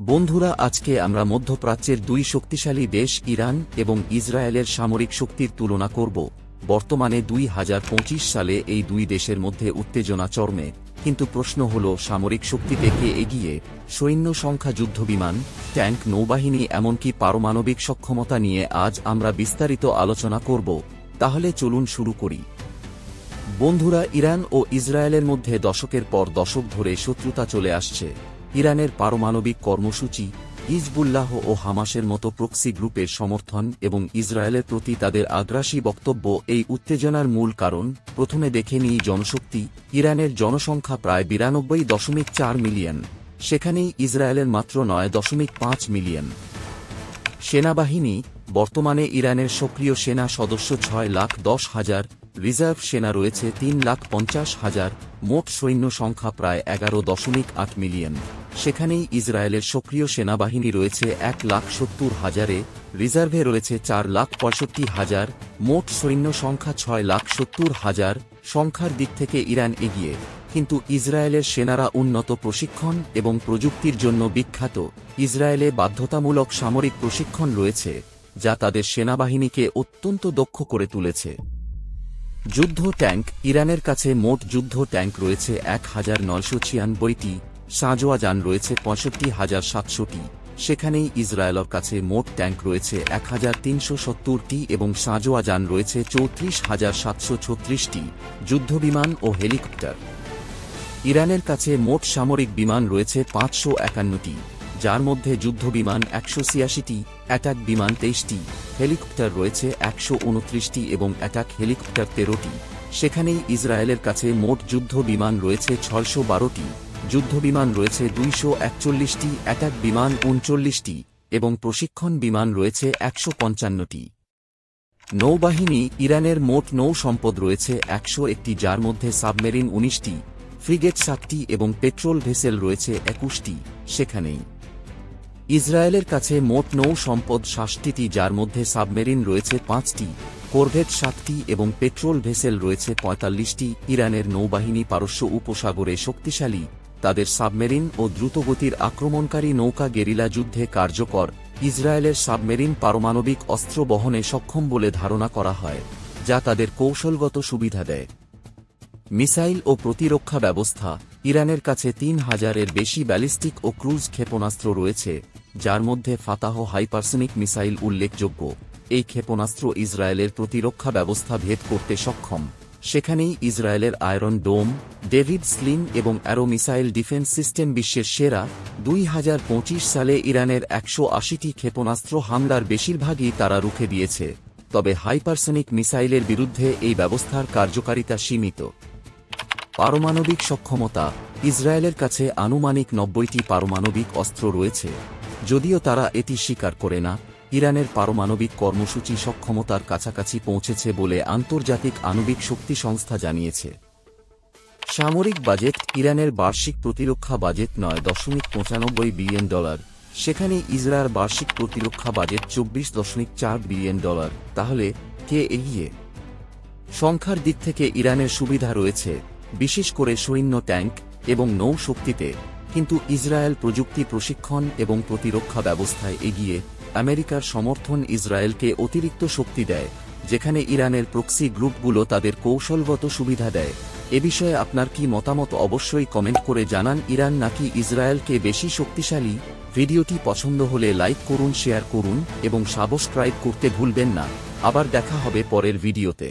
বন্ধুরা, আজকে আমরা মধ্যপ্রাচ্যের দুই শক্তিশালী দেশ ইরান এবং ইসরায়েলের সামরিক শক্তির তুলনা করব। বর্তমানে 2025 সালে এই দুই দেশের মধ্যে উত্তেজনা চরমে, কিন্তু প্রশ্ন হল সামরিক শক্তিতে কে এগিয়ে? সৈন্য সংখ্যা, যুদ্ধবিমান, ট্যাঙ্ক, নৌবাহিনী, এমনকি পারমাণবিক সক্ষমতা নিয়ে আজ আমরা বিস্তারিত আলোচনা করব। তাহলে চলুন শুরু করি। বন্ধুরা, ইরান ও ইসরায়েলের মধ্যে দশকের পর দশক ধরে শত্রুতা চলে আসছে। ইরানের পারমাণবিক কর্মসূচি, হিজবুল্লাহ ও হামাসের মতো প্রক্সি গ্রুপের সমর্থন এবং ইসরায়েলের প্রতি তাদের আগ্রাসী বক্তব্য এই উত্তেজনার মূল কারণ। প্রথমে দেখে নিই জনশক্তি। ইরানের জনসংখ্যা প্রায় 92.4 মিলিয়ন, সেখানেই ইসরায়েলের মাত্র 9.5 মিলিয়ন। সেনাবাহিনী, বর্তমানে ইরানের সক্রিয় সেনা সদস্য 6,10,000, রিজার্ভ সেনা রয়েছে 3,50,000, মোট সৈন্য সংখ্যা প্রায় 11.8 মিলিয়ন। সেখানেই ইসরায়েলের সক্রিয় সেনাবাহিনী রয়েছে 1,70,000-এ, রিজার্ভে রয়েছে 4,65,000, মোট সৈন্য সংখ্যা 6,70,000। সংখ্যার দিক থেকে ইরান এগিয়ে, কিন্তু ইসরায়েলের সেনারা উন্নত প্রশিক্ষণ এবং প্রযুক্তির জন্য বিখ্যাত। ইসরায়েলে বাধ্যতামূলক সামরিক প্রশিক্ষণ রয়েছে, যা তাদের সেনাবাহিনীকে অত্যন্ত দক্ষ করে তুলেছে। যুদ্ধ ট্যাঙ্ক, ইরানের কাছে মোট যুদ্ধ ট্যাঙ্ক রয়েছে 1,996টি, সাঁজোয়া যান রয়েছে 65,700টি। সেখানেই ইসরায়েলের কাছে মোট ট্যাঙ্ক রয়েছে 1,370টি এবং সাঁজোয়া যান রয়েছে 34,736টি। যুদ্ধবিমান ও হেলিকপ্টার, ইরানের কাছে মোট সামরিক বিমান রয়েছে 551টি, যার মধ্যে যুদ্ধবিমান 186টি, অ্যাটাক বিমান 23টি, হেলিকপ্টার রয়েছে 129টি এবং অ্যাটাক হেলিকপ্টার 13টি। সেখানেই ইসরায়েলের কাছে মোট যুদ্ধ বিমান রয়েছে 612টি, যুদ্ধবিমান রয়েছে 241টি, অ্যাটাক বিমান 39টি এবং প্রশিক্ষণ বিমান রয়েছে 155টি। নৌবাহিনী, ইরানের মোট নৌ সম্পদ রয়েছে 101টি, যার মধ্যে সাবমেরিন 19টি, ফ্রিগেট 7টি এবং পেট্রোল ভেসেল রয়েছে 21টি। সেখানেই ইসরায়েলের কাছে মোট নৌ সম্পদ 60টি, যার মধ্যে সাবমেরিন রয়েছে 5টি, করভেট 7টি এবং পেট্রোল ভেসেল রয়েছে 45টি। ইরানের নৌবাহিনী পারস্য উপসাগরে শক্তিশালী, তাদের সাবমেরিন ও দ্রুতগতির আক্রমণকারী নৌকা গেরিলা যুদ্ধে কার্যকর। ইসরায়েলের সাবমেরিন পারমাণবিক অস্ত্র বহনে সক্ষম বলে ধারণা করা হয়, যা তাদের কৌশলগত সুবিধা দেয়। মিসাইল ও প্রতিরক্ষা ব্যবস্থা, ইরানের কাছে 3,000-এর বেশি ব্যালিস্টিক ও ক্রুজ ক্ষেপণাস্ত্র রয়েছে, যার মধ্যে ফাতাহ হাইপারসনিক মিসাইল উল্লেখযোগ্য। এই ক্ষেপণাস্ত্র ইসরায়েলের প্রতিরক্ষা ব্যবস্থা ভেদ করতে সক্ষম। সেখানেই ইসরায়েলের আয়রন ডোম, ডেভিড স্লিং এবং অ্যারো মিসাইল ডিফেন্স সিস্টেম বিশ্বের সেরা। 2025 সালে ইরানের 180টি ক্ষেপণাস্ত্র হামলার বেশিরভাগই তারা রুখে দিয়েছে, তবে হাইপারসনিক মিসাইলের বিরুদ্ধে এই ব্যবস্থার কার্যকারিতা সীমিত। পারমাণবিক সক্ষমতা, ইসরায়েলের কাছে আনুমানিক 90টি পারমাণবিক অস্ত্র রয়েছে, যদিও তারা এটি স্বীকার করে না। ইরানের পারমাণবিক কর্মসূচি সক্ষমতার কাছাকাছি পৌঁছেছে বলে আন্তর্জাতিক আণবিক শক্তি সংস্থা জানিয়েছে। সামরিক বাজেট, ইরানের বার্ষিক প্রতিরক্ষা বাজেট $9.95 বিলিয়ন, সেখানে ইসরায়েল বার্ষিক প্রতিরক্ষা বাজেট $24.4 বিলিয়ন। তাহলে কে এগিয়ে? সংখ্যার দিক থেকে ইরানের সুবিধা রয়েছে, বিশেষ করে সৈন্য, ট্যাঙ্ক এবং নৌ শক্তিতে, কিন্তু ইসরায়েল প্রযুক্তি, প্রশিক্ষণ এবং প্রতিরক্ষা ব্যবস্থায় এগিয়ে। আমেরিকার সমর্থন ইসরায়েলকে অতিরিক্ত শক্তি দেয়, যেখানে ইরানের প্রক্সি গ্রুপগুলো তাদের কৌশলগত সুবিধা দেয়। এ বিষয়ে আপনার কি মতামত অবশ্যই কমেন্ট করে জানান। ইরান নাকি ইসরায়েলকে বেশি শক্তিশালী? ভিডিওটি পছন্দ হলে লাইক করুন, শেয়ার করুন এবং সাবস্ক্রাইব করতে ভুলবেন না। আবার দেখা হবে পরের ভিডিওতে।